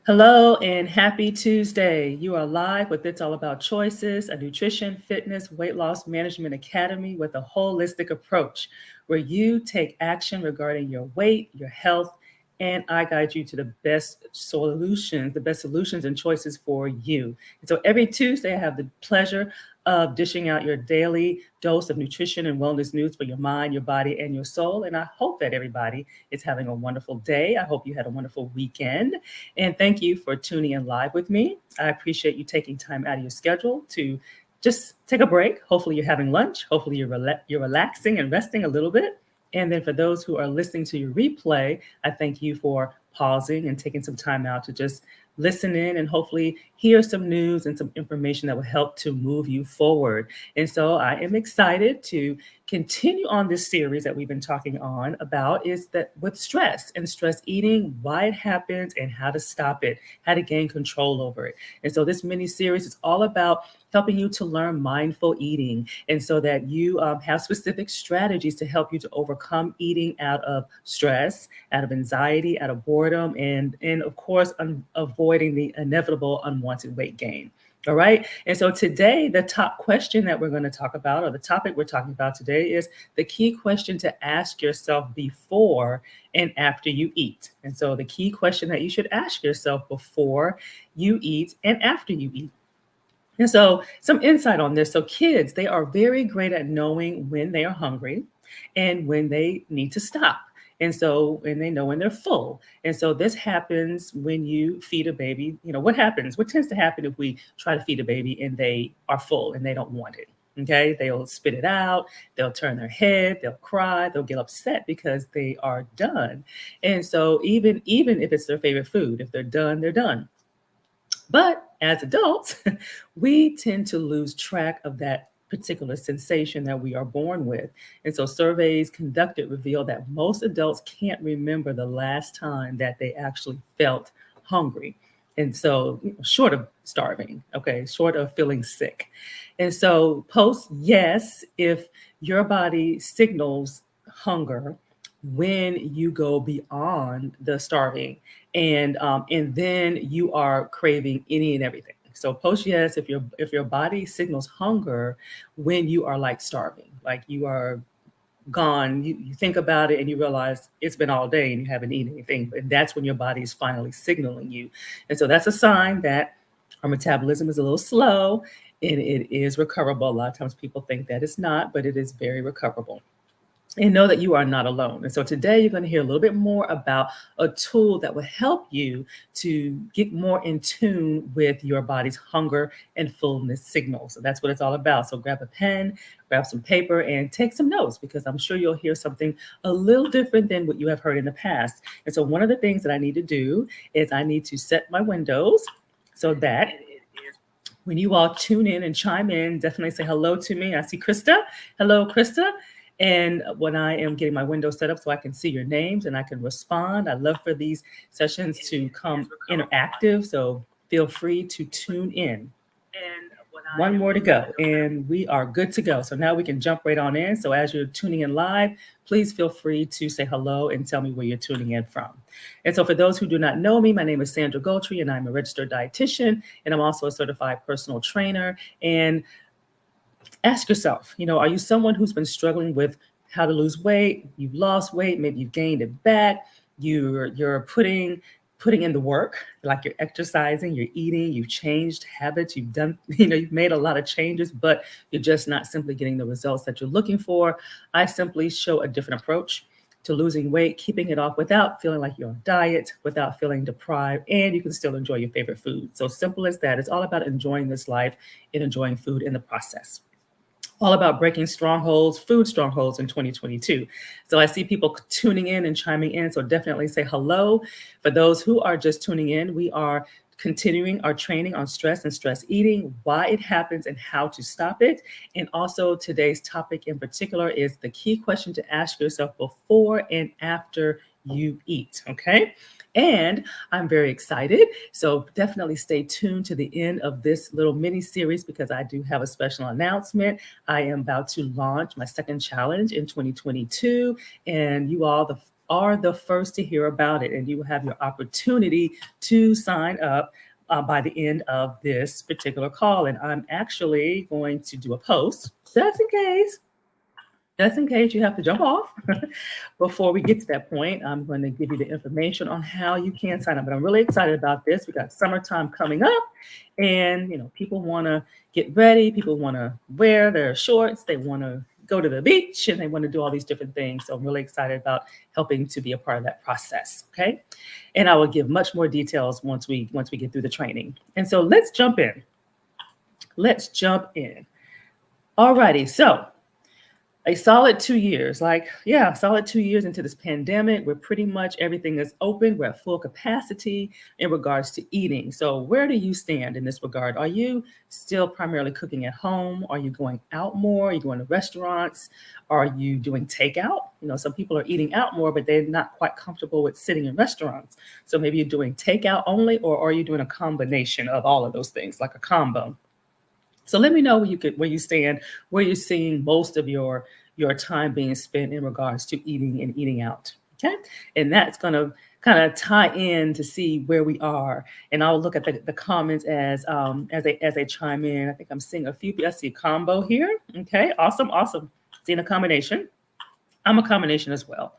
Hello and happy Tuesday. You are live with It's All About Choices, a nutrition, fitness, weight loss management academy with a holistic approach where you take action regarding your weight, your health, and I guide you to the best solutions and choices for you. And so every Tuesday, I have the pleasure of dishing out your daily dose of nutrition and wellness news for your mind, your body, and your soul. And I hope that everybody is having a wonderful day. I hope you had a wonderful weekend. And thank you for tuning in live with me. I appreciate you taking time out of your schedule to just take a break. Hopefully, you're having lunch. Hopefully, you're relaxing and resting a little bit. And then for those who are listening to your replay, I thank you for pausing and taking some time out to just listen in and hopefully hear some news and some information that will help to move you forward. And so I am excited to continue on this series that we've been talking on about is that with stress and stress eating, why it happens and how to stop it, how to gain control over it. And so this mini series is all about helping you to learn mindful eating and so that you have specific strategies to help you to overcome eating out of stress, out of anxiety, out of boredom, and of course, avoiding the inevitable unwanted weight gain. All right. And so today, the top question that we're going to talk about, or the topic we're talking about today, is the key question to ask yourself before and after you eat. And so the key question that you should ask yourself before you eat and after you eat. And so, some insight on this. So, kids, they are very great at knowing when they are hungry and when they need to stop. And they know when they're full. And so, this happens when you feed a baby. You know, what happens? What tends to happen if we try to feed a baby and they are full and they don't want it? Okay, they'll spit it out, they'll turn their head, they'll cry, they'll get upset because they are done. And so, even if it's their favorite food, if they're done, they're done. But as adults, we tend to lose track of that particular sensation that we are born with. And so surveys conducted reveal that most adults can't remember the last time that they actually felt hungry. And so, short of starving, okay, short of feeling sick. And so, post yes, if your body signals hunger when you go beyond the starving and then you are craving any and everything. So post yes if your body signals hunger when you are like starving, like you are gone, you think about it and you realize it's been all day and you haven't eaten anything, and that's when your body is finally signaling you. And so that's a sign that our metabolism is a little slow and it is recoverable. A lot of times people think that it's not, but it is very recoverable, and know that you are not alone. And so today you're going to hear a little bit more about a tool that will help you to get more in tune with your body's hunger and fullness signals. So that's what it's all about. So grab a pen, grab some paper, and take some notes because I'm sure you'll hear something a little different than what you have heard in the past. And so one of the things that I need to do is I need to set my windows so that when you all tune in and chime in, definitely say hello to me. I see Krista. Hello, Krista. And when I am getting my window set up so I can see your names and I can respond, I love for these sessions to come interactive. So feel free to tune in. One more to go, and we are good to go. So now we can jump right on in. So as you're tuning in live, please feel free to say hello and tell me where you're tuning in from. And so for those who do not know me, my name is Sandra Goltry, and I'm a registered dietitian, and I'm also a certified personal trainer. And ask yourself, are you someone who's been struggling with how to lose weight? You've lost weight, maybe you've gained it back. You're putting in the work, like you're exercising, you're eating, you've changed habits, you've done, you've made a lot of changes, but you're just not simply getting the results that you're looking for. I simply show a different approach to losing weight, keeping it off without feeling like you're on a diet, without feeling deprived, and you can still enjoy your favorite food. So simple as that. It's all about enjoying this life and enjoying food in the process. All about breaking strongholds, food strongholds in 2022. So I see people tuning in and chiming in. So definitely say hello. For those who are just tuning in, we are continuing our training on stress and stress eating, why it happens and how to stop it. And also today's topic in particular is the key question to ask yourself before and after you eat. Okay. And I'm very excited. So definitely stay tuned to the end of this little mini series because I do have a special announcement. I am about to launch my second challenge in 2022. And you all, are the first to hear about it, and you will have your opportunity to sign up by the end of this particular call. And I'm actually going to do a post just in case you have to jump off before we get to that point. I'm going to give you the information on how you can sign up. But I'm really excited about this. We got summertime coming up, and people want to get ready. People want to wear their shorts. They want to go to the beach, and they want to do all these different things. So I'm really excited about helping to be a part of that process. Okay, and I will give much more details once we get through the training. And so let's jump in. Alrighty, so a solid 2 years, solid 2 years into this pandemic, where pretty much everything is open. We're at full capacity in regards to eating. So where do you stand in this regard? Are you still primarily cooking at home? Are you going out more? Are you going to restaurants? Are you doing takeout? Some people are eating out more, but they're not quite comfortable with sitting in restaurants. So maybe you're doing takeout only, or are you doing a combination of all of those things, like a combo? So let me know where you stand, where you're seeing most of your time being spent in regards to eating and eating out. Okay, and that's going to kind of tie in to see where we are. And I'll look at the comments as they chime in. I think I'm seeing a few. I see a combo here. Okay, awesome. Seeing a combination. I'm a combination as well.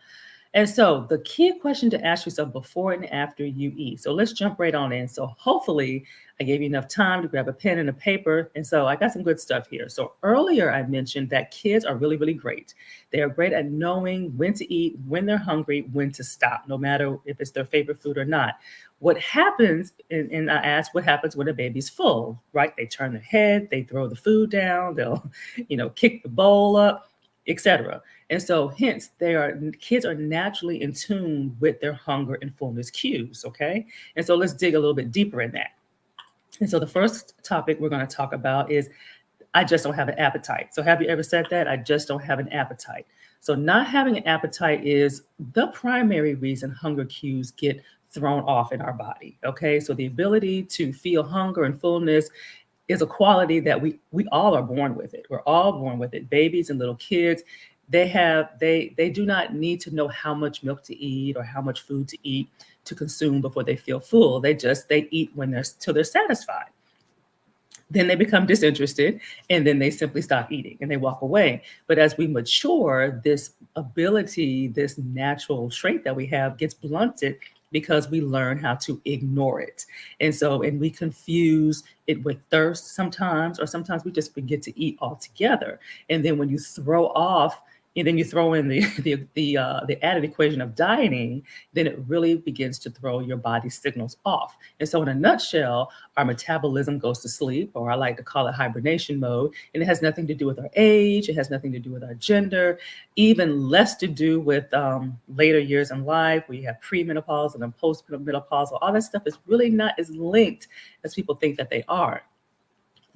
And so the key question to ask yourself before and after you eat. So let's jump right on in. So hopefully I gave you enough time to grab a pen and a paper. And so I got some good stuff here. So earlier I mentioned that kids are really, really great. They are great at knowing when to eat, when they're hungry, when to stop, no matter if it's their favorite food or not. What happens, and I asked what happens when a baby's full, right? They turn their head, they throw the food down, they'll, kick the bowl up, etc. And so hence kids are naturally in tune with their hunger and fullness cues, okay? And so let's dig a little bit deeper in that. And so the first topic we're going to talk about is, I just don't have an appetite. So have you ever said that? I just don't have an appetite. So not having an appetite is the primary reason hunger cues get thrown off in our body, okay? So the ability to feel hunger and fullness is a quality that we all are born with it. We're all born with it. Babies and little kids, they do not need to know how much milk to eat or how much food to eat to consume before they feel full. They eat till they're satisfied. Then they become disinterested, and then they simply stop eating and they walk away. But as we mature, this ability, this natural trait that we have gets blunted because we learn how to ignore it. And we confuse it with thirst sometimes, or sometimes we just forget to eat altogether. And then when you throw off, and then you throw in the added equation of dieting, then it really begins to throw your body signals off. And so in a nutshell, our metabolism goes to sleep, or I like to call it hibernation mode. And it has nothing to do with our age. It has nothing to do with our gender, even less to do with later years in life. We have premenopause and then postmenopausal. All that stuff is really not as linked as people think that they are.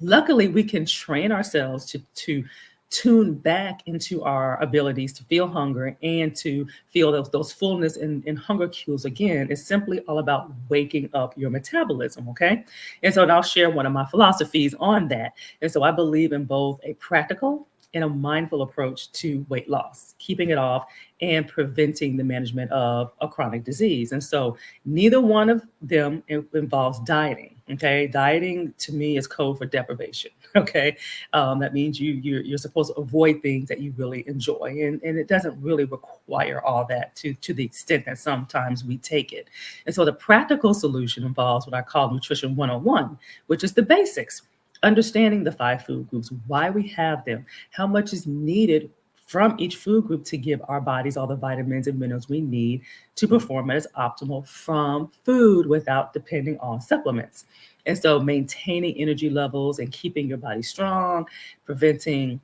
Luckily, we can train ourselves to tune back into our abilities to feel hunger and to feel those fullness and hunger cues again. It's simply all about waking up your metabolism, okay? And so I'll share one of my philosophies on that. And so I believe in both a practical and a mindful approach to weight loss, keeping it off and preventing the management of a chronic disease. And so neither one of them involves dieting, okay? Dieting to me is code for deprivation, okay? That means you're supposed to avoid things that you really enjoy. And it doesn't really require all that to the extent that sometimes we take it. And so the practical solution involves what I call Nutrition 101, which is the basics. Understanding the 5 food groups, why we have them, how much is needed from each food group to give our bodies all the vitamins and minerals we need to perform as optimal from food without depending on supplements. And so maintaining energy levels and keeping your body strong, preventing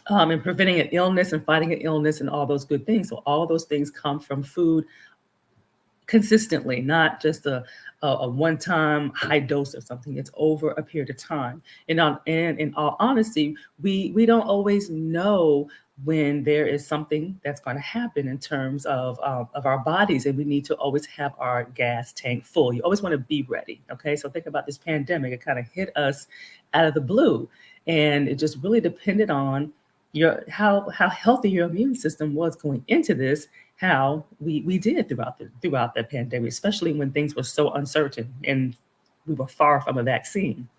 an illness and fighting an illness and all those good things. So all those things come from food consistently, not just a one-time high dose of something. It's over a period of time. And in all honesty, we don't always know when there is something that's going to happen in terms of our bodies, and we need to always have our gas tank full. You always want to be ready. Okay, so think about this pandemic. It kind of hit us out of the blue, and it just really depended on how healthy your immune system was going into this, how we did throughout the pandemic, especially when things were so uncertain and we were far from a vaccine.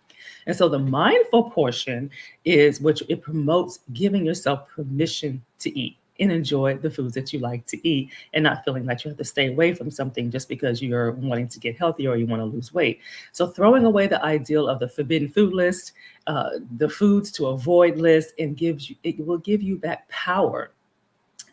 And so the mindful portion is which it promotes giving yourself permission to eat and enjoy the foods that you like to eat and not feeling like you have to stay away from something just because you're wanting to get healthier or you want to lose weight. So throwing away the ideal of the forbidden food list, the foods to avoid list, and it will give you that power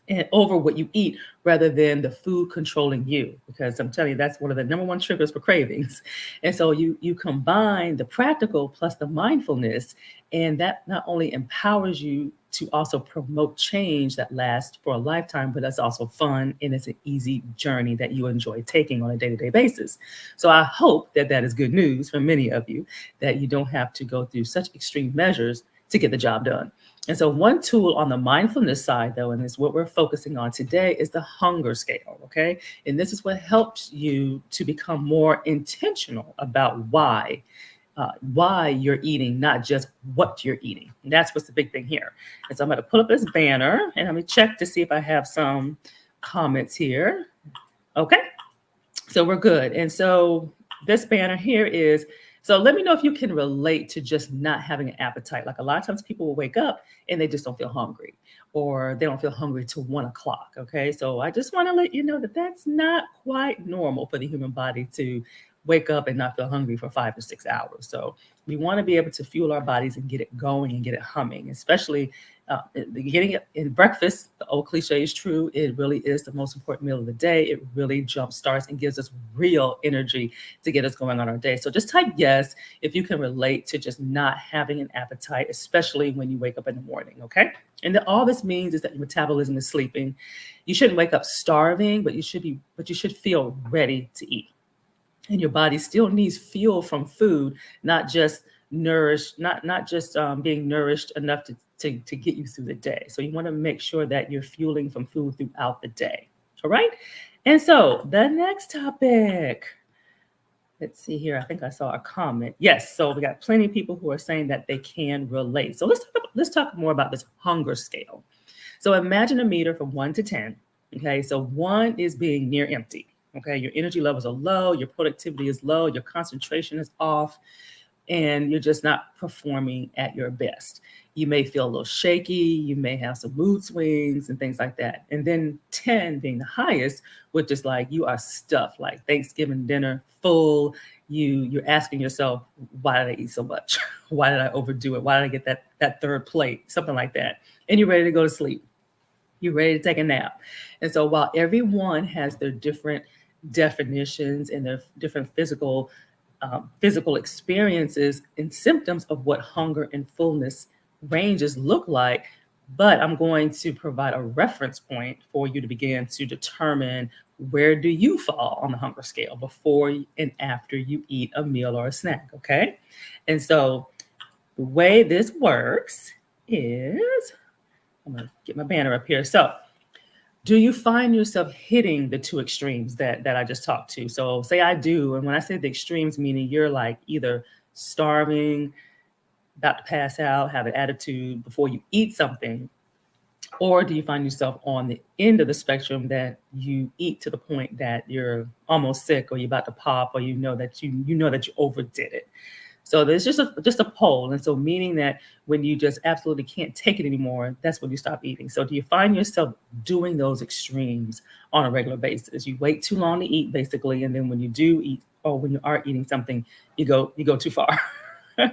and over what you eat rather than the food controlling you, because I'm telling you that's one of the number one triggers for cravings. And so you combine the practical plus the mindfulness, and that not only empowers you to also promote change that lasts for a lifetime, but that's also fun and it's an easy journey that you enjoy taking on a day-to-day basis. So I hope that that is good news for many of you, that you don't have to go through such extreme measures to get the job done. And so, one tool on the mindfulness side, though, and is what we're focusing on today, is the hunger scale. Okay. And this is what helps you to become more intentional about why you're eating, not just what you're eating. And that's what's the big thing here. And so, I'm going to pull up this banner and I'm going to check to see if I have some comments here. Okay. So, we're good. And so, this banner here is so let me know if you can relate to just not having an appetite. Like a lot of times people will wake up and they just don't feel hungry or they don't feel hungry till 1 o'clock. Okay. So I just want to let you know that that's not quite normal for the human body to wake up and not feel hungry for 5 to 6 hours. So we want to be able to fuel our bodies and get it going and get it humming, especially getting it in breakfast. The old cliche is true. It really is the most important meal of the day. It really jump starts and gives us real energy to get us going on our day. So just type yes if you can relate to just not having an appetite, especially when you wake up in the morning. Okay. And all this means is that your metabolism is sleeping. You shouldn't wake up starving, but you should feel ready to eat. And your body still needs fuel from food, not just being nourished enough to get you through the day. So you want to make sure that you're fueling from food throughout the day. All right. And so the next topic, let's see here. I think I saw a comment. Yes. So we got plenty of people who are saying that they can relate. So let's talk more about this hunger scale. So imagine a meter from 1 to 10. Okay. So 1 is being near empty. Okay. Your energy levels are low. Your productivity is low. Your concentration is off. And you're just not performing at your best. You may feel a little shaky. You may have some mood swings and things like that. And then 10 being the highest, which is like you are stuffed, like Thanksgiving dinner, full. You're asking yourself, why did I eat so much? Why did I overdo it? Why did I get that third plate? Something like that. And you're ready to go to sleep. You're ready to take a nap. And so while everyone has their different definitions and their different physical experiences and symptoms of what hunger and fullness ranges look like, but I'm going to provide a reference point for you to begin to determine where do you fall on the hunger scale before and after you eat a meal or a snack, okay? And so the way this works is, I'm going to get my banner up here. So do you find yourself hitting the two extremes that I just talked to? So say I do, and when I say the extremes, meaning you're like either starving, about to pass out, have an attitude before you eat something, or do you find yourself on the end of the spectrum that you eat to the point that you're almost sick or you're about to pop or you know that you overdid it? So there's just a poll. And so meaning that when you just absolutely can't take it anymore, that's when you stop eating. So do you find yourself doing those extremes on a regular basis? You wait too long to eat basically. And then when you do eat or when you are eating something, you go too far.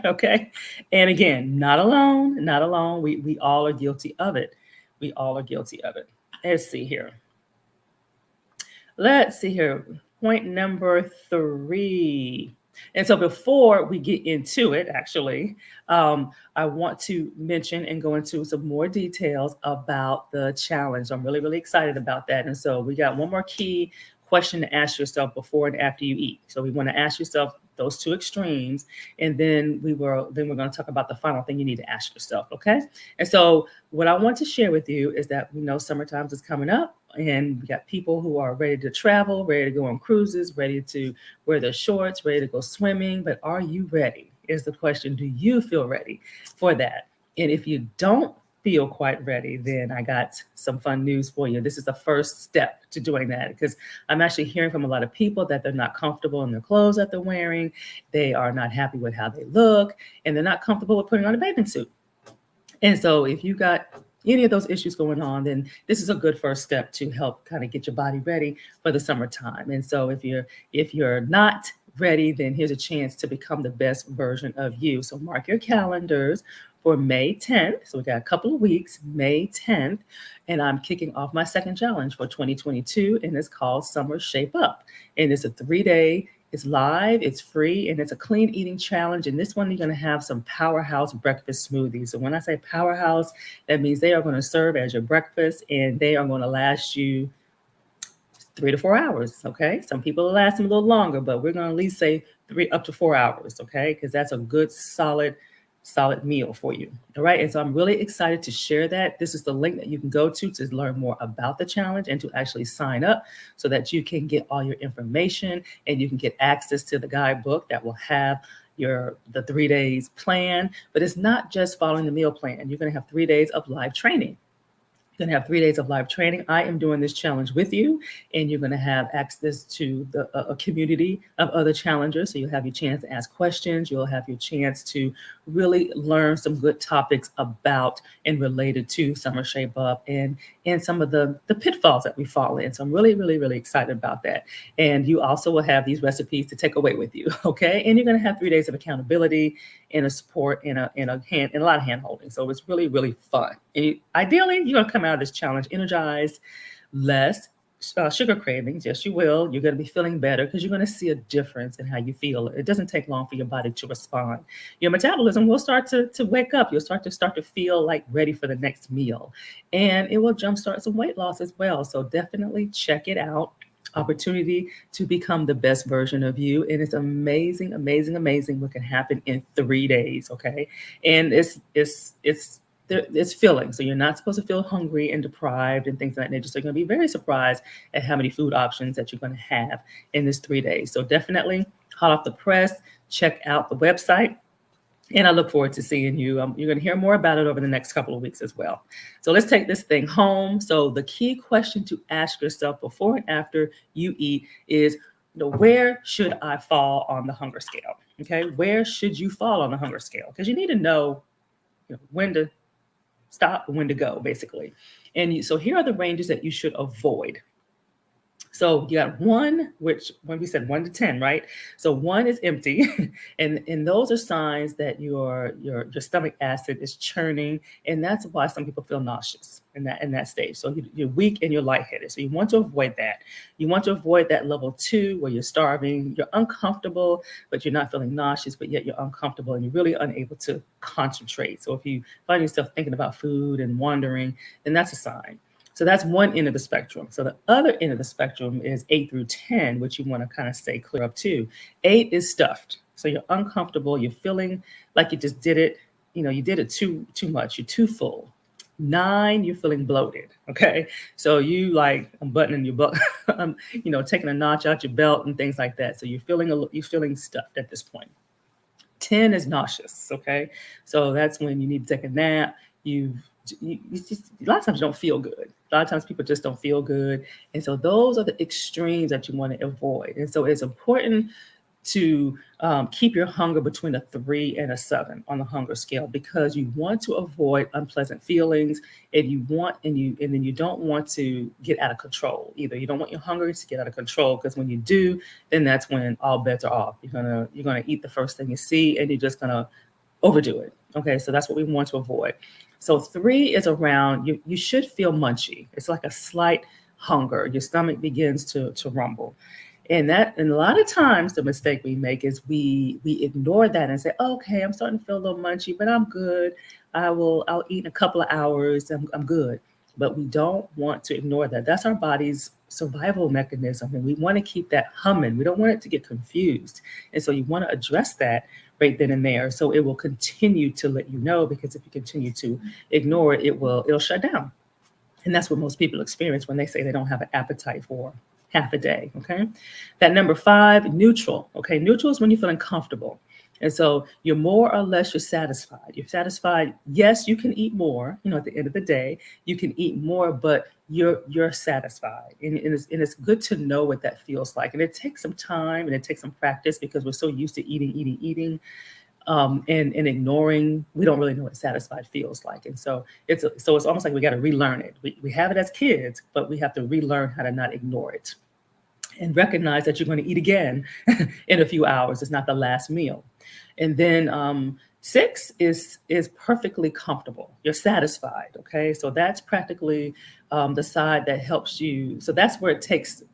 Okay. And again, not alone, not alone. We all are guilty of it. We all are guilty of it. Let's see here. Point number 3. And so before we get into it, actually, I want to mention and go into some more details about the challenge. I'm really, really excited about that. And so we got one more key question to ask yourself before and after you eat. So we want to ask yourself those two extremes, and then we're going to talk about the final thing you need to ask yourself. Okay. And so what I want to share with you is that we know summertime is coming up. And we got people who are ready to travel, ready to go on cruises, ready to wear their shorts, ready to go swimming. But are you ready? Is the question. Do you feel ready for that? And if you don't feel quite ready, then I got some fun news for you. This is the first step to doing that, because I'm actually hearing from a lot of people that they're not comfortable in their clothes that they're wearing. They are not happy with how they look, and they're not comfortable with putting on a bathing suit. And so if you got any of those issues going on, then this is a good first step to help kind of get your body ready for the summertime. And so if you're not ready, then here's a chance to become the best version of you. So mark your calendars for May 10th. So we got a couple of weeks, May 10th, and I'm kicking off my second challenge for 2022, and it's called Summer Shape Up. And it's a 3-day, it's live, it's free, and it's a clean eating challenge. And this one, you're going to have some powerhouse breakfast smoothies. So when I say powerhouse, that means they are going to serve as your breakfast, and they are going to last you 3 to 4 hours. Okay. Some people will last them a little longer, but we're going to at least say 3 up to 4 hours. Okay. Because that's a good, solid meal for you. All right. And so I'm really excited to share that. This is the link that you can go to learn more about the challenge and to actually sign up so that you can get all your information and you can get access to the guidebook that will have the 3 days plan. But it's not just following the meal plan. You're going to have 3 days of live training. You're going to have 3 days of live training. I am doing this challenge with you, and you're going to have access to a community of other challengers. So you'll have your chance to ask questions. You'll have your chance to really learn some good topics about and related to Summer Shape Up and some of the pitfalls that we fall in. So I'm really, really, really excited about that. And you also will have these recipes to take away with you, okay? And you're going to have 3 days of accountability and a support and a lot of hand holding. So it's really, really fun. And ideally, you're going to come out of this challenge energized, less sugar cravings. Yes, you will. You're going to be feeling better because you're going to see a difference in how you feel. It doesn't take long for your body to respond. Your metabolism will start to wake up. You'll start to feel like ready for the next meal, and it will jumpstart some weight loss as well. So definitely check it out. Opportunity to become the best version of you, and it's amazing, amazing, amazing what can happen in 3 days. Okay, and it's filling. So you're not supposed to feel hungry and deprived and things like that nature. So you're going to be very surprised at how many food options that you're going to have in this 3 days. So definitely hot off the press, check out the website. And I look forward to seeing you. You're going to hear more about it over the next couple of weeks as well. So let's take this thing home. So the key question to ask yourself before and after you eat is, where should I fall on the hunger scale? Okay, where should you fall on the hunger scale? Because you need to know when to stop and when to go, basically. And so here are the ranges that you should avoid. So you got 1, which when we said 1 to 10, right? So 1 is empty, and those are signs that your stomach acid is churning, and that's why some people feel nauseous in that stage. So you're weak and you're lightheaded. So you want to avoid that. You want to avoid that level 2 where you're starving, you're uncomfortable, but you're not feeling nauseous, but yet you're uncomfortable and you're really unable to concentrate. So if you find yourself thinking about food and wandering, then that's a sign. So that's one end of the spectrum. So the other end of the spectrum is 8 through 10, which you want to kind of stay clear of too. 8 is stuffed. So you're uncomfortable. You're feeling like you just did it. You did it too much. You're too full. 9, you're feeling bloated. Okay. So you like unbuttoning your butt, taking a notch out your belt and things like that. So you're feeling stuffed at this point. 10 is nauseous. Okay. So that's when you need to take a nap. You just, a lot of times you don't feel good. A lot of times people just don't feel good. And so those are the extremes that you want to avoid. And so it's important to keep your hunger between a 3 and a 7 on the hunger scale, because you want to avoid unpleasant feelings, and then you don't want to get out of control either. You don't want your hunger to get out of control, because when you do, then that's when all bets are off. You're gonna eat the first thing you see, and you're just gonna overdo it. Okay, so that's what we want to avoid. So 3 is around, you should feel munchy. It's like a slight hunger. Your stomach begins to rumble. And a lot of times the mistake we make is we ignore that and say, okay, I'm starting to feel a little munchy, but I'm good. I'll eat in a couple of hours. I'm good. But we don't want to ignore that. That's our body's survival mechanism. And we want to keep that humming. We don't want it to get confused. And so you want to address that right then and there. So it will continue to let you know, because if you continue to ignore it, it'll shut down. And that's what most people experience when they say they don't have an appetite for half a day. Okay. That number 5, neutral. Okay. Neutral is when you're feeling comfortable. And so you're more or less you're satisfied. You're satisfied. Yes, you can eat more. At the end of the day, you can eat more, but you're satisfied. And it's good to know what that feels like. And it takes some time and it takes some practice because we're so used to eating, and ignoring. We don't really know what satisfied feels like. And so it's almost like we got to relearn it. We have it as kids, but we have to relearn how to not ignore it and recognize that you're going to eat again in a few hours. It's not the last meal. And then 6 is perfectly comfortable. You're satisfied. Okay, so that's practically the side that helps you. So that's where it takes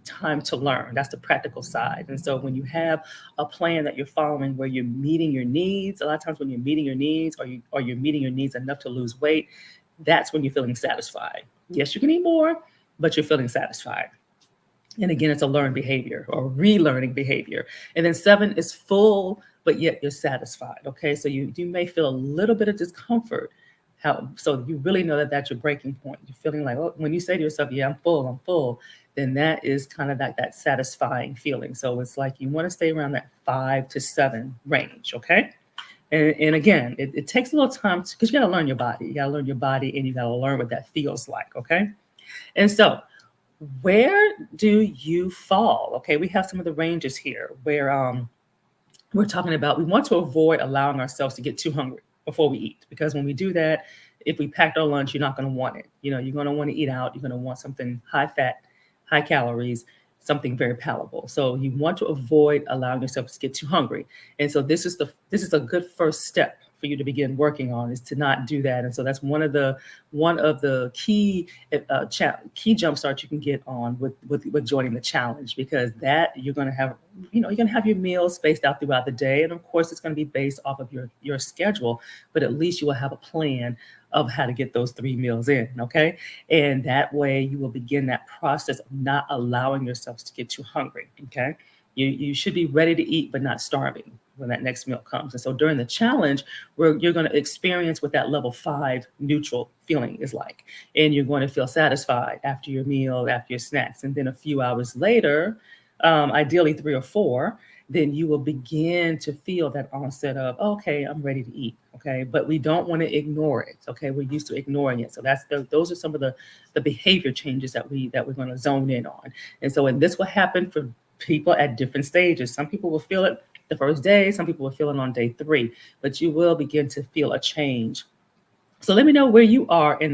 time to learn. That's the practical side. And so when you have a plan that you're following where you're meeting your needs, a lot of times when you're meeting your needs or you're meeting your needs enough to lose weight, that's when you're feeling satisfied. Yes, you can eat more, but you're feeling satisfied. And again, it's a learned behavior or relearning behavior. And then 7 is full, but yet you're satisfied. Okay, so you may feel a little bit of discomfort. So you really know that that's your breaking point. You're feeling like, oh, when you say to yourself, yeah, I'm full, then that is kind of like that satisfying feeling. So it's like you want to stay around that 5 to 7 range. Okay. And again, it takes a little time because you got to learn your body. You got to learn your body and you got to learn what that feels like. Okay. And so where do you fall? Okay, we have some of the ranges here where we're talking about we want to avoid allowing ourselves to get too hungry before we eat, because when we do that, if we packed our lunch, you're not going to want it. You're going to want to eat out. You're going to want something high fat, high calories, something very palatable. So you want to avoid allowing yourself to get too hungry. And so this is a good first step for you to begin working on, is to not do that. And so that's one of the key jump starts you can get on with joining the challenge, because that you're going to have your meals spaced out throughout the day, and of course it's going to be based off of your schedule, but at least you will have a plan of how to get those 3 meals in. Okay, and that way you will begin that process of not allowing yourselves to get too hungry. Okay, you should be ready to eat but not starving when that next meal comes. And so during the challenge, where you're going to experience what that level 5 neutral feeling is like. And you're going to feel satisfied after your meal, after your snacks. And then a few hours later, ideally 3 or 4, then you will begin to feel that onset of, okay, I'm ready to eat. Okay, but we don't want to ignore it. Okay, we're used to ignoring it. So those are some of the behavior changes that we're going to zone in on. And this will happen for people at different stages. Some people will feel it the first day, some people will feel it on day 3, but you will begin to feel a change. So let me know where you are in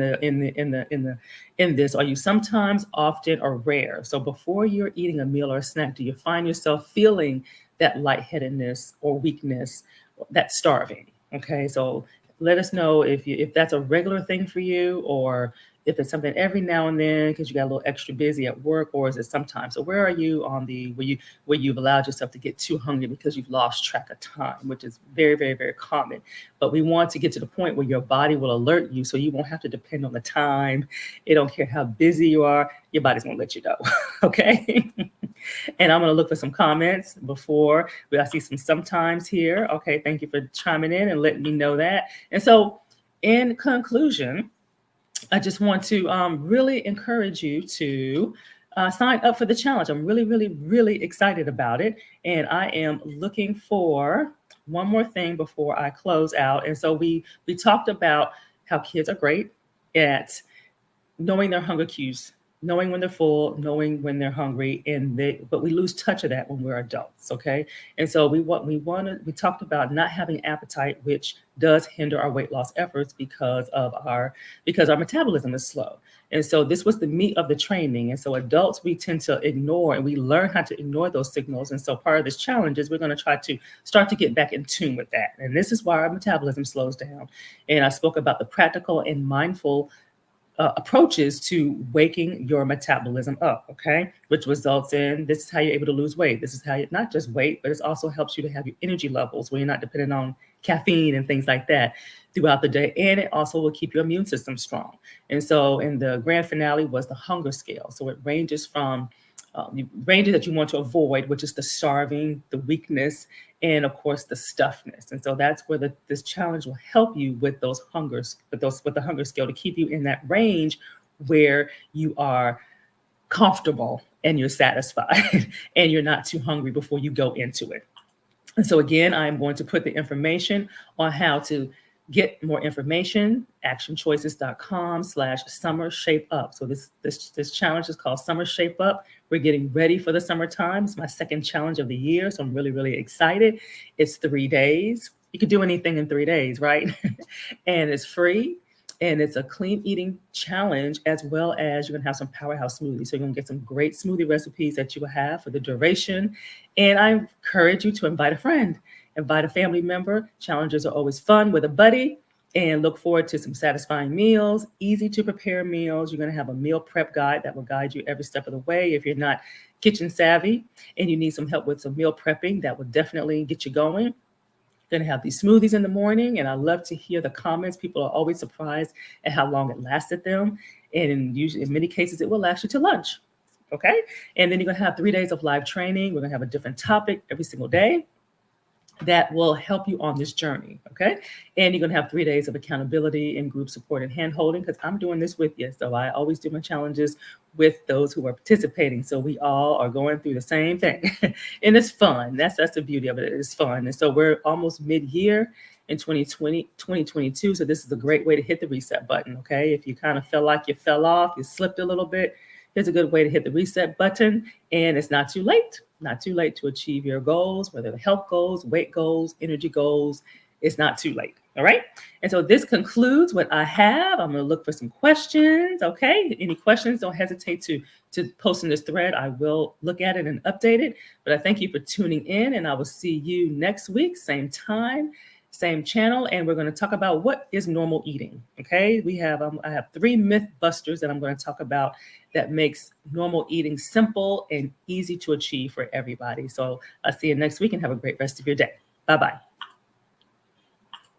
this. Are you sometimes, often, or rare? So before you're eating a meal or a snack, do you find yourself feeling that lightheadedness or weakness, that starving? Okay, so let us know if that's a regular thing for you, or if it's something every now and then because you got a little extra busy at work, or is it sometimes? So where are you on where you've allowed yourself to get too hungry because you've lost track of time, which is very, very, very common. But we want to get to the point where your body will alert you so you won't have to depend on the time. It don't care how busy you are, your body's gonna let you know. Okay. And I'm going to look for some comments before. I see some sometimes here. Okay, thank you for chiming in and letting me know that. And so in conclusion, I just want to really encourage you to sign up for the challenge. I'm really, really, really excited about it. And I am looking for one more thing before I close out. And so we talked about how kids are great at knowing their hunger cues, knowing when they're full, knowing when they're hungry, but we lose touch of that when we're adults. Okay, and so we talked about not having appetite, which does hinder our weight loss efforts because our metabolism is slow. And so this was the meat of the training. And so adults, we tend to ignore, and we learn how to ignore those signals. And so part of this challenge is we're going to try to start to get back in tune with that. And this is why our metabolism slows down. And I spoke about the practical and mindful approaches to waking your metabolism up, okay? Which results in, this is how you're able to lose weight. This is how you, not just weight, but it also helps you to have your energy levels where you're not dependent on caffeine and things like that throughout the day. And it also will keep your immune system strong. And so in the grand finale was the hunger scale. So it ranges from the ranges that you want to avoid, which is the starving, the weakness, and of course the stuffness. And so that's where this challenge will help you with those hungers, with the hunger scale, to keep you in that range where you are comfortable and you're satisfied and you're not too hungry before you go into it. And so again, I'm going to put the information on how to get more information, actionchoices.com/summer shape up. So this challenge is called Summer Shape Up. We're getting ready for the summertime. It's my second challenge of the year. So I'm really, really excited. It's 3 days. You could do anything in 3 days, right? And it's free. And it's a clean eating challenge, as well as you're going to have some powerhouse smoothies. So you're going to get some great smoothie recipes that you will have for the duration. And I encourage you to invite a friend, invite a family member. Challenges are always fun with a buddy, and look forward to some satisfying meals, easy to prepare meals. You're going to have a meal prep guide that will guide you every step of the way. If you're not kitchen savvy and you need some help with some meal prepping, that will definitely get you going. Going to have these smoothies in the morning, and I love to hear the comments. People are always surprised at how long it lasted them, and usually, in many cases, it will last you to lunch. Okay, and then you're going to have 3 days of live training. We're going to have a different topic every single day that will help you on this journey. Okay. And you're going to have 3 days of accountability and group support and hand holding, because I'm doing this with you. So I always do my challenges with those who are participating. So we all are going through the same thing. And it's fun. That's the beauty of it. It's fun. And so we're almost mid-year in 2022. So this is a great way to hit the reset button. Okay. If you kind of felt like you fell off, you slipped a little bit, here's a good way to hit the reset button. And it's not too late. Not too late to achieve your goals, whether the health goals, weight goals, energy goals. It's not too late. All right. And so this concludes what I have. I'm going to look for some questions. Okay. Any questions, don't hesitate to post in this thread. I will look at it and update it. But I thank you for tuning in, and I will see you next week, same time, same channel, and we're going to talk about what is normal eating. Okay, I have 3 myth busters that I'm going to talk about that makes normal eating simple and easy to achieve for everybody. So I'll see you next week, and have a great rest of your day. Bye-bye.